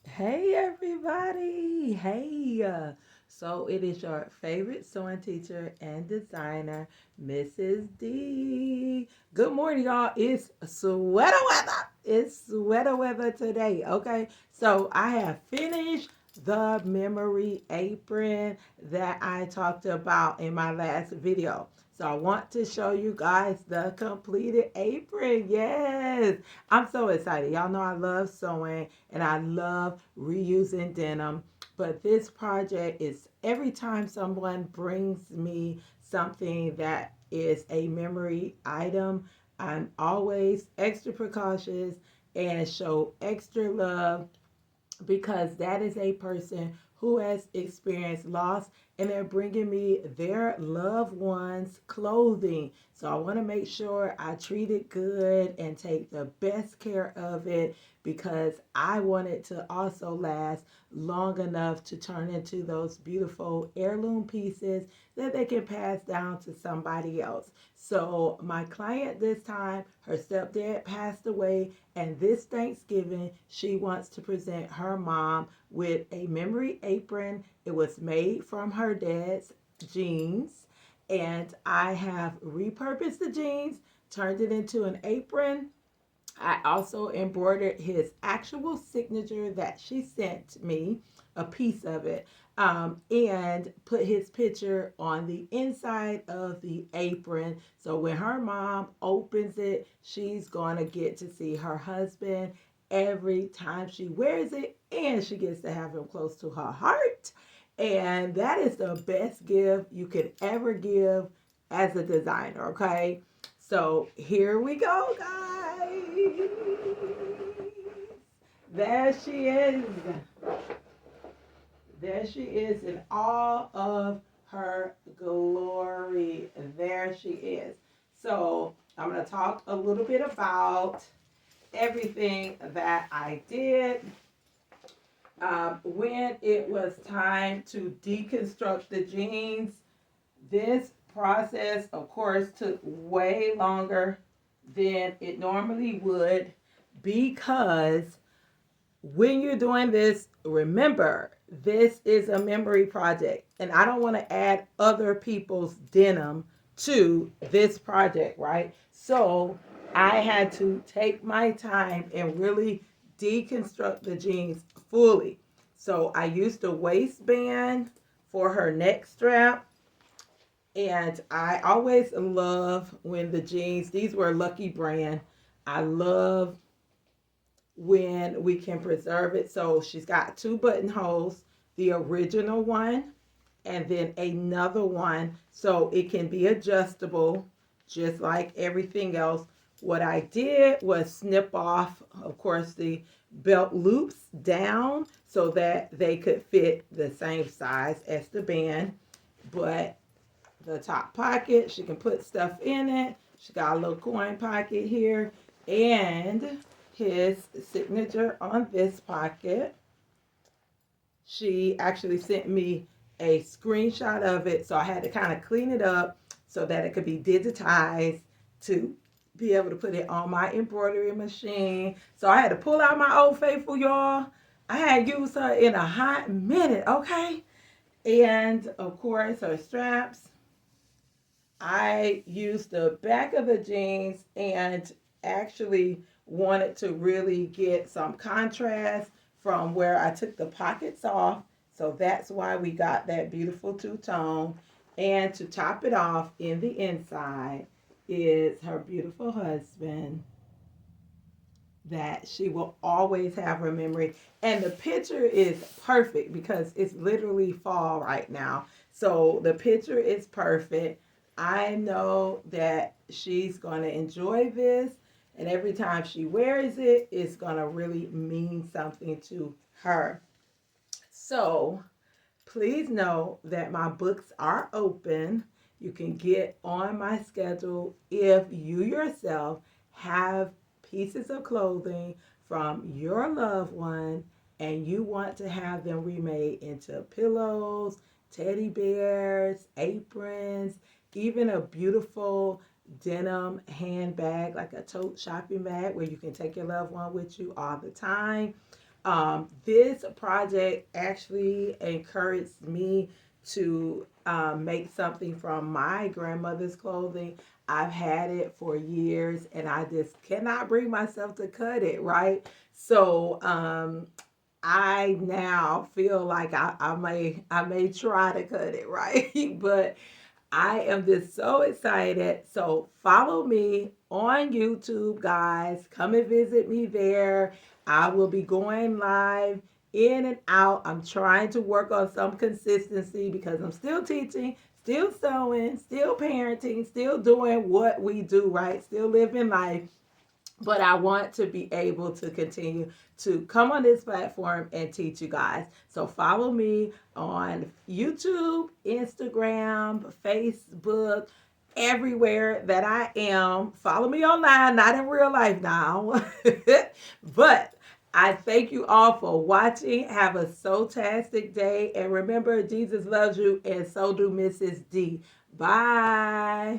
Hey everybody! Hey! So it is your favorite sewing teacher and designer, Mrs. D. Good morning, y'all. It's sweater weather. It's sweater weather today. Okay, so I have finished the memory apron that I talked about in my last video. So I want to show you guys the completed apron. Yes, I'm so excited. Y'all know I love sewing and I love reusing denim. But this project is every time someone brings me something that is a memory item, I'm always extra precautious and show extra love because that is a person who has experienced loss and they're bringing me their loved ones clothing. So I want to make sure I treat it good and take the best care of it because I want it to also last long enough to turn into those beautiful heirloom pieces that they can pass down to somebody else. So my client this time, her stepdad passed away, and this Thanksgiving, she wants to present her mom with a memory apron. It was made from her dad's jeans, and I have repurposed the jeans, turned it into an apron. I also embroidered his actual signature that she sent me, a piece of it, and put his picture on the inside of the apron. So when her mom opens it, she's going to get to see her husband every time she wears it, and she gets to have him close to her heart. And that is the best gift you could ever give as a designer, okay? So here we go, guys. There she is. There she is in all of her glory. There she is. So I'm going to talk a little bit about everything that I did. When it was time to deconstruct the jeans, this process, of course, took way longer than it normally would because when you're doing this, remember, this is a memory project, and I don't want to add other people's denim to this project, right? So I had to take my time and really deconstruct the jeans fully. So I used a waistband for her neck strap. And I always love when the jeans, these were Lucky Brand. I love when we can preserve it. So she's got two buttonholes, the original one, and then another one so it can be adjustable just like everything else. What I did was snip off, of course, the belt loops down so that they could fit the same size as the band. But the top pocket, she can put stuff in it. She got a little coin pocket here and his signature on this pocket. She actually sent me a screenshot of it, so I had to kind of clean it up so that it could be digitized to be able to put it on my embroidery machine. So I had to pull out my Old Faithful, y'all. I had used her in a hot minute, okay? And of course, her straps. I used the back of the jeans and actually wanted to really get some contrast from where I took the pockets off. So that's why we got that beautiful two-tone. And to top it off in the inside is her beautiful husband that she will always have her memory. And the picture is perfect because it's literally fall right now. So the picture is perfect. I know that she's going to enjoy this. And every time she wears it, it's going to really mean something to her. So please know that my books are open. You can get on my schedule if you yourself have pieces of clothing from your loved one and you want to have them remade into pillows, teddy bears, aprons, even a beautiful denim handbag, like a tote shopping bag where you can take your loved one with you all the time. This project actually encouraged me to make something from my grandmother's clothing. I've had it for years and I just cannot bring myself to cut it, right? So I now feel like I may try to cut it, right? But I am just so excited. So follow me on YouTube, guys. Come and visit me there. I will be going live in and out. I'm trying to work on some consistency because I'm still teaching, still sewing, still parenting, still doing what we do, right? Still living life, but I want to be able to continue to come on this platform and teach you guys. So follow me on YouTube, Instagram, Facebook, everywhere that I am. Follow me online, not in real life now. But I thank you all for watching. Have a so-tastic day. And remember, Jesus loves you, and so do Mrs. D. Bye.